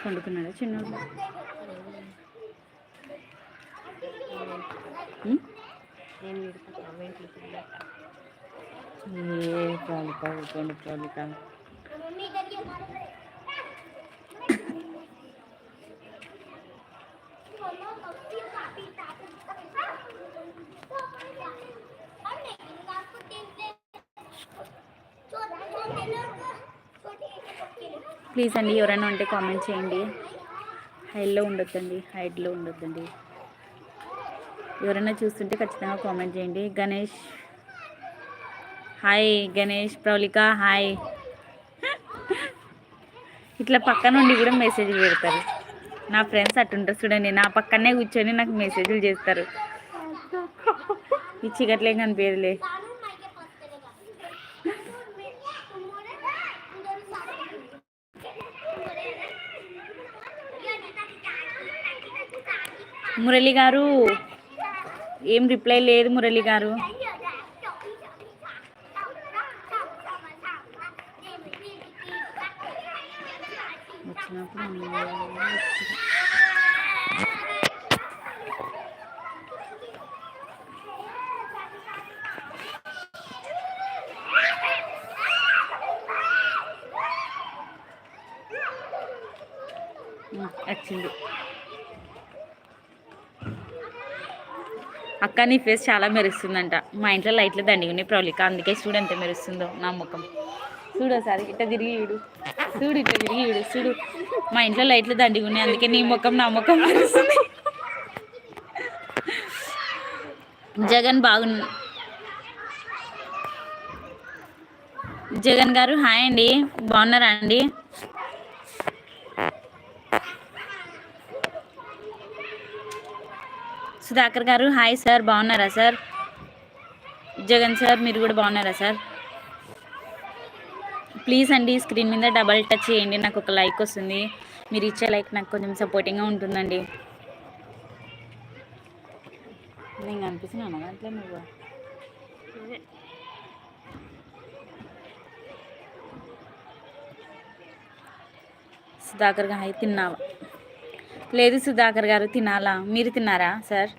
పండుకున్నాడా చిన్నోడు? నేను పెడతా కామెంట్లు చూడట. ఏ ప్రాలిక ఊకోండి ప్రాలిక. ప్లీజ్ అండి ఎవరైనా ఉంటే కామెంట్ చేయండి. హైలో ఉండొద్దండి, హైట్లో ఉండొద్దండి. ఎవరైనా చూస్తుంటే ఖచ్చితంగా కామెంట్ చేయండి. Ganesh hi, Ganesh Pravalika hi. ఇట్లా పక్క నుండి కూడా మెసేజ్లు పెడతారు. నా ఫ్రెండ్స్ అట్టుంటారు చూడండి, నా పక్కనే కూర్చొని నాకు మెసేజ్లు చేస్తారు. ఈ చీకట్లేం కనిపించదులే. మురళి గారు ఏం రిప్లై లేదు. మురళి గారు వచ్చినప్పుడు వచ్చింది. అక్క నీ ఫేస్ చాలా మెరుస్తుందంట. మా ఇంట్లో లైట్లు దండిగా ఉన్నాయి ప్రవళిక, అందుకే చూడు ఎంత మెరుస్తుందో నా ముఖం. చూడు ఒకసారి ఇట్లా తిరిగి చూడు, చూడు ఇట్లా తిరిగి చూడు, చూడు. మా ఇంట్లో లైట్లు దండిగా ఉన్నాయి, అందుకే నీ ముఖం నా ముఖం మెరుస్తుంది. జగన్ జగన్ గారు హాయ్ అండి, బాగున్నారా అండి? సుధాకర్ గారు హాయ్ సార్, బాగున్నారా సార్? జగన్ సార్ మీరు కూడా బాగున్నారా సార్? ప్లీజ్ అండి స్క్రీన్ మీద డబల్ టచ్ చేయండి, నాకు ఒక లైక్ వస్తుంది. మీరు ఇచ్చే లైక్ నాకు కొంచెం సపోర్టింగ్గా ఉంటుందండి. నేను కనిపిస్తున్నాను దాంట్లో నువ్వు. సుధాకర్ గారు హాయ్, తిన్నావా? లేదు సుధాకర్ గారు తినాలా, మీరు తిన్నారా సార్?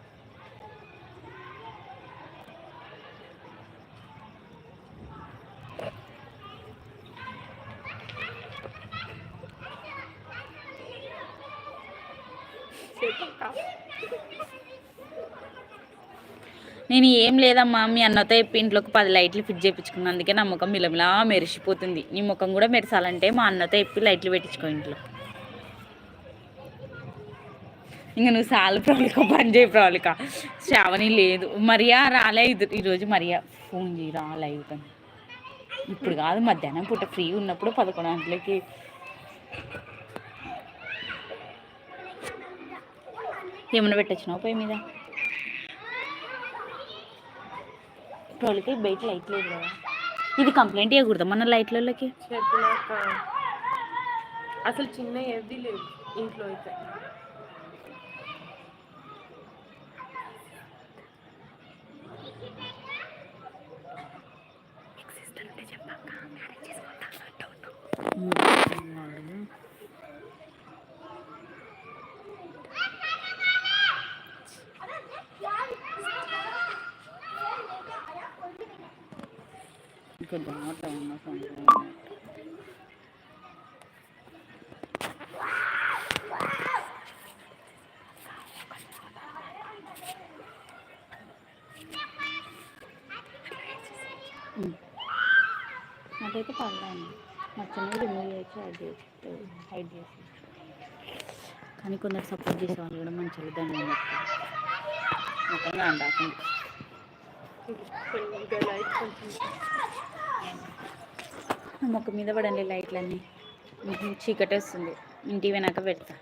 నేను ఏం లేదమ్మా, మీ అన్నతో చెప్పి ఇంట్లోకి 10 లైట్లు ఫిట్ చేయించుకున్నాను, అందుకే నా ముఖం మిలమిలా మెరిసిపోతుంది. నీ ముఖం కూడా మెరసాలంటే మా అన్నతో చెప్పి లైట్లు పెట్టించుకో ఇంట్లో. ఇంకా నువ్వు సాలు ప్రవళిక, పని చేయి ప్రవళిక. శ్రావణి లేదు, మరియా రాలే ఈరోజు. మరియా ఫోన్ చేయి రాలైవ్ కానీ ఇప్పుడు కాదు, మధ్యాహ్నం పూట ఫ్రీ ఉన్నప్పుడు 11 గంటలకి. ఏమన్నా పెట్టొచ్చినావు పొయ్యి మీద? ప్రవళిక బయట లైట్ లేదు కదా, ఇది కంప్లైంట్ ఇవ్వకూడదా మన లైట్లకి? అసలు చిన్న ఏది లేదు ఇంట్లో అయితే. అదైతే పర్లేదు, నచ్చని రిమూవ్ చేయొచ్చు, హైడ్ చేసి. కానీ కొందరు సపోర్ట్ చేసే వాళ్ళు కూడా మంచిగా దాన్ని మొత్తంగా అండాకండి. మొక్క మీద పడండి లైట్లన్నీ, చీకటి వస్తుంది. ఇంటికి వెనక పెడతా.